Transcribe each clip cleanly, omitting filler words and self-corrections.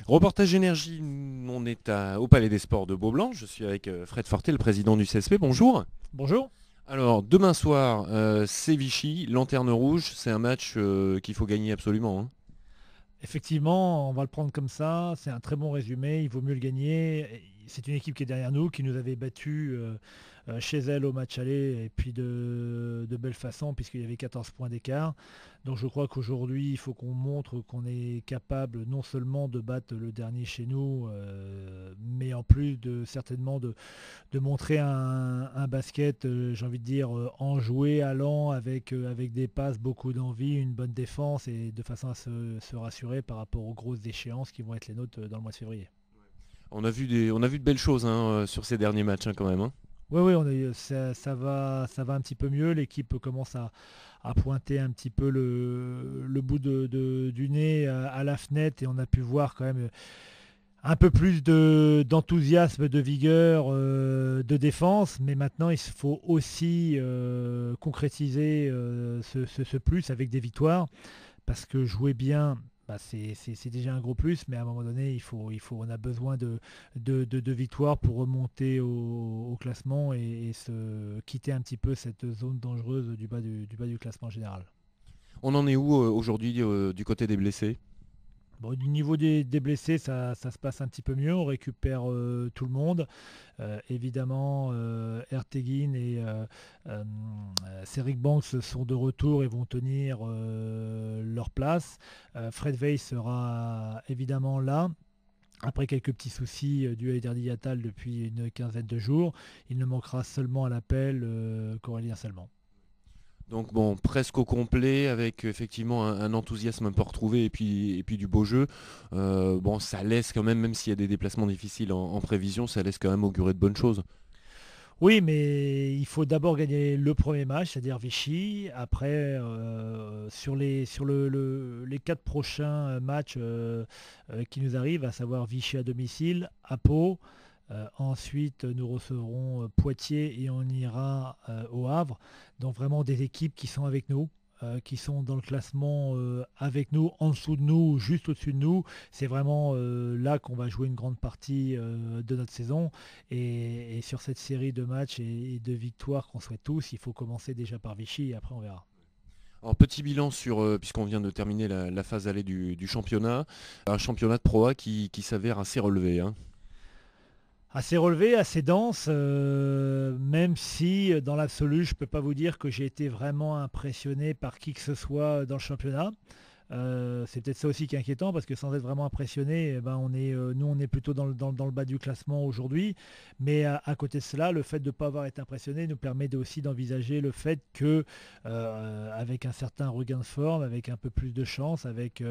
Reportage énergie, on est au Palais des Sports de Beaublanc. Je suis avec Fred Fortet, le président du CSP. Bonjour. Bonjour. Alors, demain soir, c'est Vichy, Lanterne Rouge. C'est un match qu'il faut gagner absolument, hein. Effectivement, on va le prendre comme ça. C'est un très bon résumé. Il vaut mieux le gagner. C'est une équipe qui est derrière nous, qui nous avait battus chez elle au match aller et puis de belle façon puisqu'il y avait 14 points d'écart. Donc je crois qu'aujourd'hui, il faut qu'on montre qu'on est capable non seulement de battre le dernier chez nous, mais en plus certainement de montrer un basket, j'ai envie de dire, enjoué, allant, avec des passes, beaucoup d'envie, une bonne défense et de façon à se rassurer par rapport aux grosses échéances qui vont être les nôtres dans le mois de février. On a vu de belles choses, hein, sur ces derniers matchs, hein, quand même, hein. Oui, oui, ça va un petit peu mieux. L'équipe commence à pointer un petit peu le bout du nez à la fenêtre et on a pu voir quand même un peu plus d'enthousiasme, de vigueur, de défense, mais maintenant il faut aussi concrétiser ce plus avec des victoires, parce que jouer bien, bah, c'est déjà un gros plus, mais à un moment donné, on a besoin de victoires pour remonter au classement et se quitter un petit peu cette zone dangereuse du bas du classement général. On en est où aujourd'hui du côté des blessés? Bon, du niveau des blessés, ça se passe un petit peu mieux. On récupère tout le monde. Évidemment, Ertegun et Cedric Banks sont de retour et vont tenir leur place. Fred Weiss sera évidemment là. Après quelques petits soucis dus à Ederdy Yatal depuis une quinzaine de jours, il ne manquera seulement à l'appel qu'Aurélien Salmon. Donc bon, presque au complet, avec effectivement un enthousiasme un peu retrouvé et puis du beau jeu. Bon, ça laisse quand même, même s'il y a des déplacements difficiles en prévision, ça laisse quand même augurer de bonnes choses. Oui, mais il faut d'abord gagner le premier match, c'est-à-dire Vichy. Après, sur les 4 prochains matchs qui nous arrivent, à savoir Vichy à domicile, à Pau. Ensuite, nous recevrons Poitiers et on ira au Havre. Donc vraiment des équipes qui sont avec nous, qui sont dans le classement avec nous, en dessous de nous, juste au-dessus de nous. C'est vraiment là qu'on va jouer une grande partie de notre saison. Et sur cette série de matchs et de victoires qu'on souhaite tous, il faut commencer déjà par Vichy et après on verra. Alors petit bilan sur, puisqu'on vient de terminer la phase allée du championnat, un championnat de Pro A qui s'avère assez relevé, hein. Assez relevé, assez dense, même si dans l'absolu, je ne peux pas vous dire que j'ai été vraiment impressionné par qui que ce soit dans le championnat. C'est peut-être ça aussi qui est inquiétant parce que sans être vraiment impressionné, eh ben nous on est plutôt dans le bas du classement aujourd'hui. Mais à côté de cela, le fait de ne pas avoir été impressionné nous permet aussi d'envisager le fait que avec un certain regain de forme, avec un peu plus de chance, avec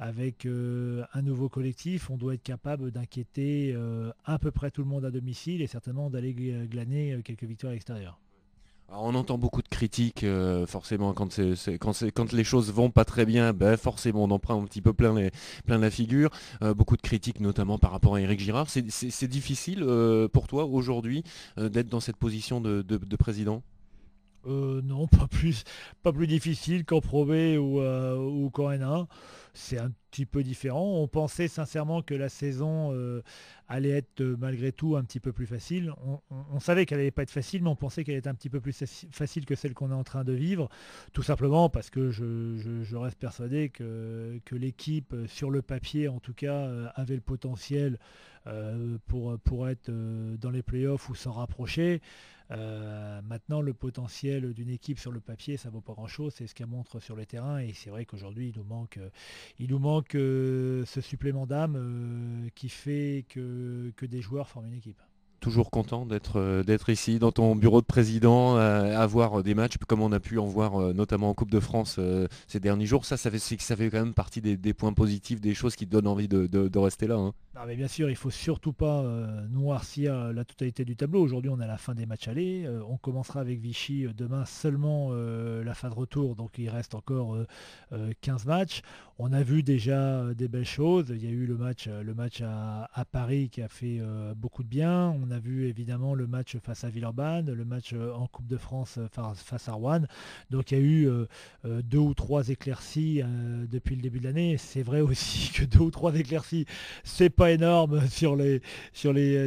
un nouveau collectif, on doit être capable d'inquiéter à peu près tout le monde à domicile et certainement d'aller glaner quelques victoires à l'extérieur. Alors, on entend beaucoup de critiques, forcément, quand les choses vont pas très bien, ben, forcément on en prend un petit peu plein la figure. Beaucoup de critiques, notamment par rapport à Éric Girard. C'est difficile pour toi aujourd'hui d'être dans cette position de président? Non, pas plus difficile qu'en Pro B ou qu'en N1. C'est un petit peu différent. On pensait sincèrement que la saison allait être malgré tout un petit peu plus facile. On savait qu'elle n'allait pas être facile, mais on pensait qu'elle était un petit peu plus facile que celle qu'on est en train de vivre. Tout simplement parce que je reste persuadé que l'équipe, sur le papier en tout cas, avait le potentiel pour être dans les playoffs ou s'en rapprocher. Maintenant, le potentiel d'une équipe sur le papier, ça vaut pas grand-chose, c'est ce qu'elle montre sur le terrain. Et c'est vrai qu'aujourd'hui, il nous manque ce supplément d'âme qui fait que des joueurs forment une équipe. Toujours content d'être ici dans ton bureau de président, à voir des matchs comme on a pu en voir notamment en Coupe de France ces derniers jours. Ça fait quand même partie des points positifs, des choses qui te donnent envie de rester là, hein. Non, mais bien sûr, il faut surtout pas noircir la totalité du tableau. Aujourd'hui, on est à la fin des matchs allés. On commencera avec Vichy demain seulement la fin de retour, donc il reste encore 15 matchs. On a vu déjà des belles choses. Il y a eu le match à Paris qui a fait beaucoup de bien. On a vu évidemment le match face à Villeurbanne, le match en Coupe de France face à Rouen. Donc il y a eu deux ou trois éclaircies depuis le début de l'année. C'est vrai aussi que deux ou trois éclaircies c'est pas énorme sur les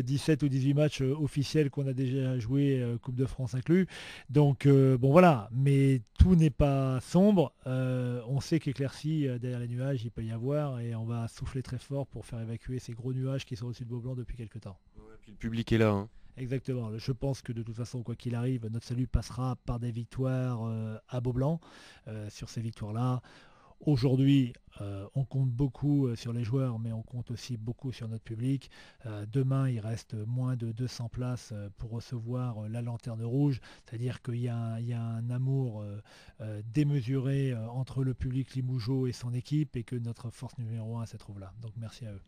17 ou 18 matchs officiels qu'on a déjà joué, Coupe de France inclus. Donc bon voilà, mais tout n'est pas sombre. On sait qu'éclairci derrière les nuages, il peut y avoir et on va souffler très fort pour faire évacuer ces gros nuages qui sont au-dessus de Beaublanc depuis quelques temps. Ouais, puis le public est là, hein. Exactement. Je pense que de toute façon, quoi qu'il arrive, notre salut passera par des victoires à Beaublanc. Sur ces victoires-là, aujourd'hui, on compte beaucoup sur les joueurs, mais on compte aussi beaucoup sur notre public. Demain, il reste moins de 200 places pour recevoir la Lanterne Rouge, c'est-à-dire qu'il y a un amour démesuré entre le public Limougeot et son équipe, et que notre force numéro un se trouve là. Donc merci à eux.